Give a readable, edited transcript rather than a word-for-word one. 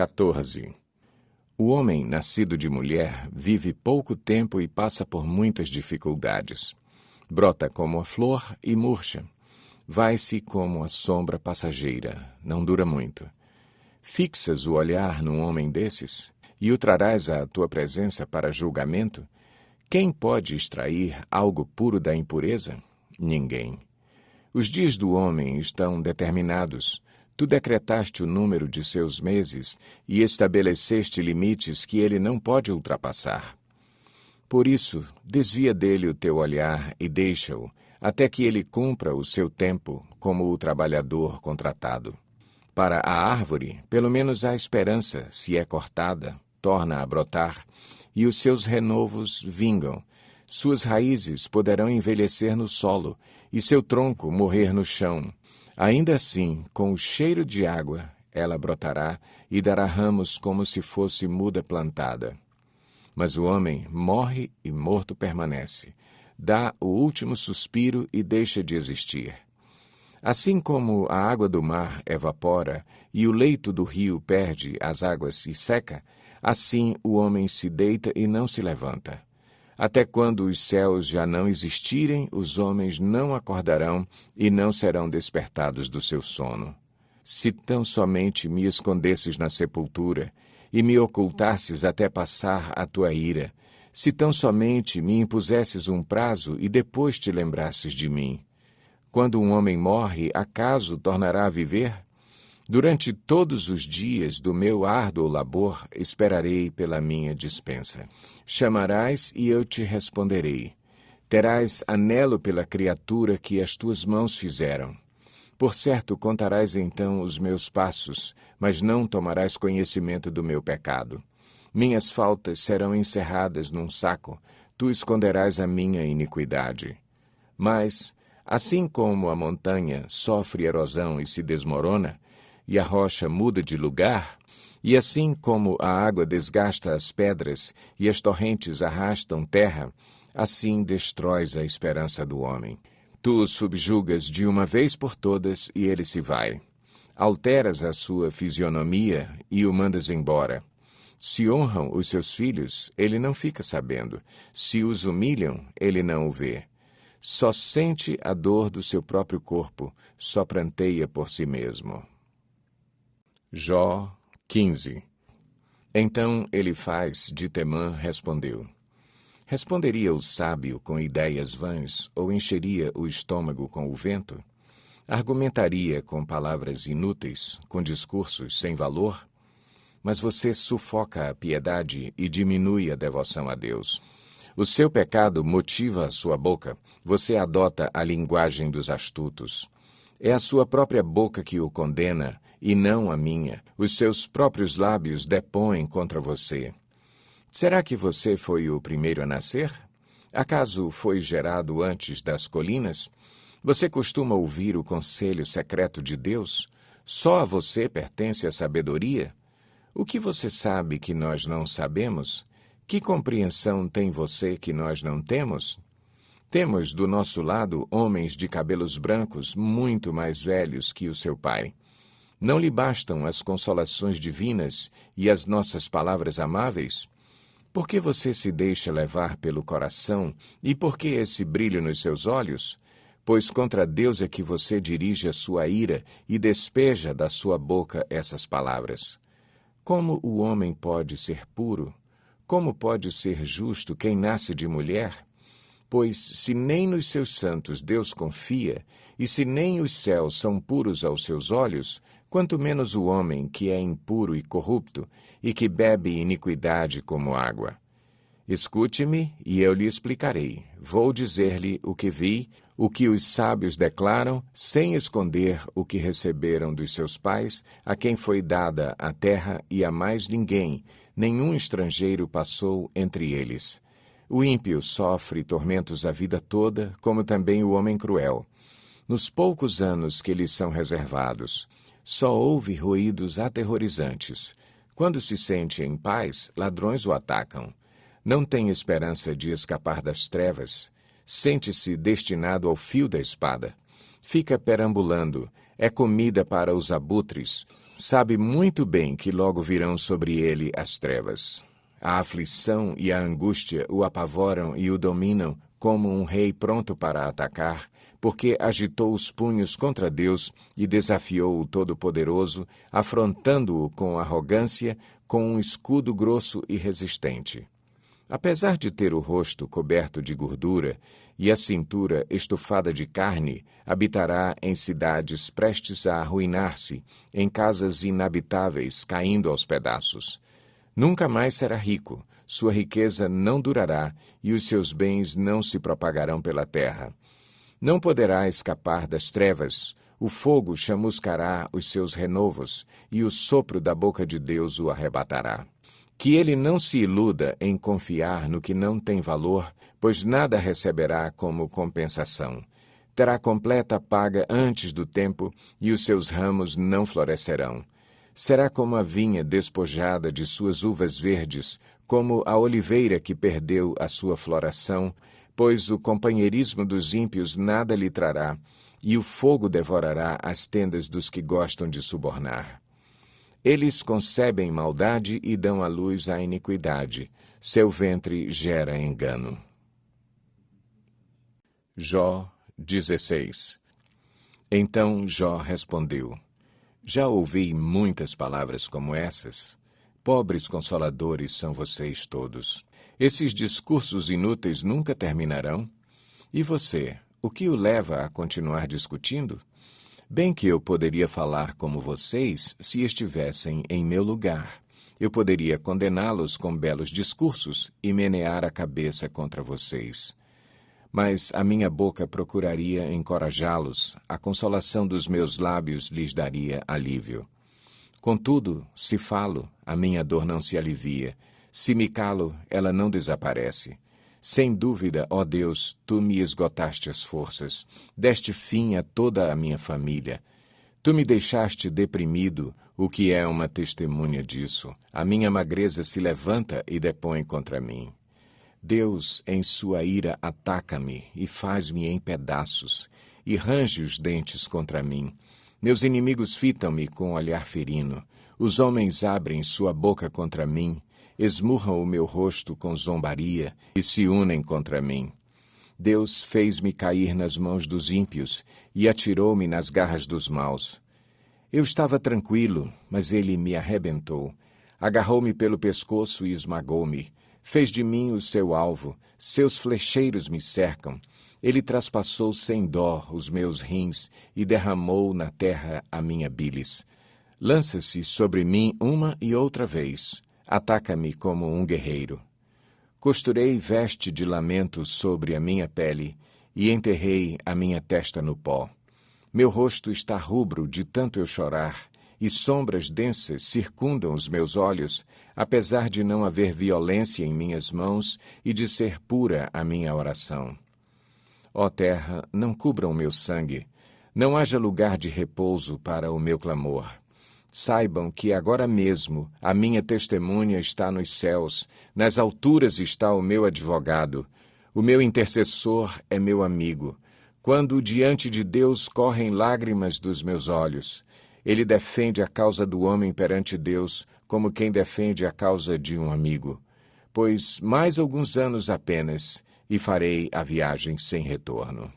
14. O homem nascido de mulher vive pouco tempo e passa por muitas dificuldades. Brota como a flor e murcha. Vai-se como a sombra passageira, não dura muito. Fixas o olhar num homem desses, e o trarás à tua presença para julgamento? Quem pode extrair algo puro da impureza? Ninguém. Os dias do homem estão determinados. Tu decretaste o número de seus meses e estabeleceste limites que ele não pode ultrapassar. Por isso, desvia dele o teu olhar e deixa-o, até que ele cumpra o seu tempo como o trabalhador contratado. Para a árvore, pelo menos há esperança, se é cortada, torna a brotar, e os seus renovos vingam. Suas raízes poderão envelhecer no solo, e seu tronco morrer no chão. Ainda assim, com o cheiro de água, ela brotará e dará ramos como se fosse muda plantada. Mas o homem morre e morto permanece. Dá o último suspiro e deixa de existir. Assim como a água do mar evapora e o leito do rio perde as águas e seca, assim o homem se deita e não se levanta. Até quando os céus já não existirem, os homens não acordarão e não serão despertados do seu sono. Se tão somente me escondesses na sepultura e me ocultasses até passar a tua ira, se tão somente me impusesses um prazo e depois te lembrasses de mim. Quando um homem morre, acaso tornará a viver? Durante todos os dias do meu árduo labor, esperarei pela minha dispensa. Chamarás e eu te responderei. Terás anelo pela criatura que as tuas mãos fizeram. Por certo, contarás então os meus passos, mas não tomarás conhecimento do meu pecado. Minhas faltas serão encerradas num saco, tu esconderás a minha iniquidade. Mas, assim como a montanha sofre erosão e se desmorona, e a rocha muda de lugar, e assim como a água desgasta as pedras e as torrentes arrastam terra, assim destróis a esperança do homem. Tu o subjugas de uma vez por todas e ele se vai. Alteras a sua fisionomia e o mandas embora. Se honram os seus filhos, ele não fica sabendo. Se os humilham, ele não o vê. Só sente a dor do seu próprio corpo, só pranteia por si mesmo. Jó 15. Então Elifaz de Temã respondeu: Responderia o sábio com ideias vãs ou encheria o estômago com o vento? Argumentaria com palavras inúteis, com discursos sem valor? Mas você sufoca a piedade e diminui a devoção a Deus. O seu pecado motiva a sua boca, você adota a linguagem dos astutos. É a sua própria boca que o condena, e não a minha. Os seus próprios lábios depõem contra você. Será que você foi o primeiro a nascer? Acaso foi gerado antes das colinas? Você costuma ouvir o conselho secreto de Deus? Só a você pertence a sabedoria? O que você sabe que nós não sabemos? Que compreensão tem você que nós não temos? Temos do nosso lado homens de cabelos brancos muito mais velhos que o seu pai. Não lhe bastam as consolações divinas e as nossas palavras amáveis? Por que você se deixa levar pelo coração e por que esse brilho nos seus olhos? Pois contra Deus é que você dirige a sua ira e despeja da sua boca essas palavras. Como o homem pode ser puro? Como pode ser justo quem nasce de mulher? Pois se nem nos seus santos Deus confia, e se nem os céus são puros aos seus olhos, quanto menos o homem que é impuro e corrupto, e que bebe iniquidade como água. Escute-me, e eu lhe explicarei. Vou dizer-lhe o que vi, o que os sábios declaram, sem esconder o que receberam dos seus pais, a quem foi dada a terra e a mais ninguém, nenhum estrangeiro passou entre eles. O ímpio sofre tormentos a vida toda, como também o homem cruel. Nos poucos anos que lhes são reservados, só ouve ruídos aterrorizantes. Quando se sente em paz, ladrões o atacam. Não tem esperança de escapar das trevas. Sente-se destinado ao fio da espada. Fica perambulando, é comida para os abutres, sabe muito bem que logo virão sobre ele as trevas. A aflição e a angústia o apavoram e o dominam como um rei pronto para atacar, porque agitou os punhos contra Deus e desafiou o Todo-Poderoso, afrontando-o com arrogância, com um escudo grosso e resistente. Apesar de ter o rosto coberto de gordura e a cintura estufada de carne, habitará em cidades prestes a arruinar-se, em casas inabitáveis caindo aos pedaços. Nunca mais será rico, sua riqueza não durará e os seus bens não se propagarão pela terra. Não poderá escapar das trevas, o fogo chamuscará os seus renovos e o sopro da boca de Deus o arrebatará. Que ele não se iluda em confiar no que não tem valor, pois nada receberá como compensação. Terá completa paga antes do tempo e os seus ramos não florescerão. Será como a vinha despojada de suas uvas verdes, como a oliveira que perdeu a sua floração, pois o companheirismo dos ímpios nada lhe trará, e o fogo devorará as tendas dos que gostam de subornar. Eles concebem maldade e dão à luz a iniquidade. Seu ventre gera engano. Jó 16. Então Jó respondeu: Já ouvi muitas palavras como essas. Pobres consoladores são vocês todos. Esses discursos inúteis nunca terminarão? E você, o que o leva a continuar discutindo? Bem que eu poderia falar como vocês se estivessem em meu lugar. Eu poderia condená-los com belos discursos e menear a cabeça contra vocês. Mas a minha boca procuraria encorajá-los, a consolação dos meus lábios lhes daria alívio. Contudo, se falo, a minha dor não se alivia. Se me calo, ela não desaparece. Sem dúvida, ó Deus, tu me esgotaste as forças, deste fim a toda a minha família. Tu me deixaste deprimido, o que é uma testemunha disso. A minha magreza se levanta e depõe contra mim. Deus, em sua ira, ataca-me e faz-me em pedaços, e range os dentes contra mim. Meus inimigos fitam-me com olhar ferino. Os homens abrem sua boca contra mim, esmurram o meu rosto com zombaria e se unem contra mim. Deus fez-me cair nas mãos dos ímpios e atirou-me nas garras dos maus. Eu estava tranquilo, mas ele me arrebentou. Agarrou-me pelo pescoço e esmagou-me. Fez de mim o seu alvo, seus flecheiros me cercam. Ele traspassou sem dó os meus rins e derramou na terra a minha bilis. Lança-se sobre mim uma e outra vez. Ataca-me como um guerreiro. Costurei veste de lamento sobre a minha pele e enterrei a minha testa no pó. Meu rosto está rubro de tanto eu chorar, e sombras densas circundam os meus olhos, apesar de não haver violência em minhas mãos e de ser pura a minha oração. Ó terra, não cubra o meu sangue, não haja lugar de repouso para o meu clamor. Saibam que agora mesmo a minha testemunha está nos céus, nas alturas está o meu advogado, o meu intercessor é meu amigo. Quando diante de Deus correm lágrimas dos meus olhos, ele defende a causa do homem perante Deus como quem defende a causa de um amigo. Pois mais alguns anos apenas, e farei a viagem sem retorno.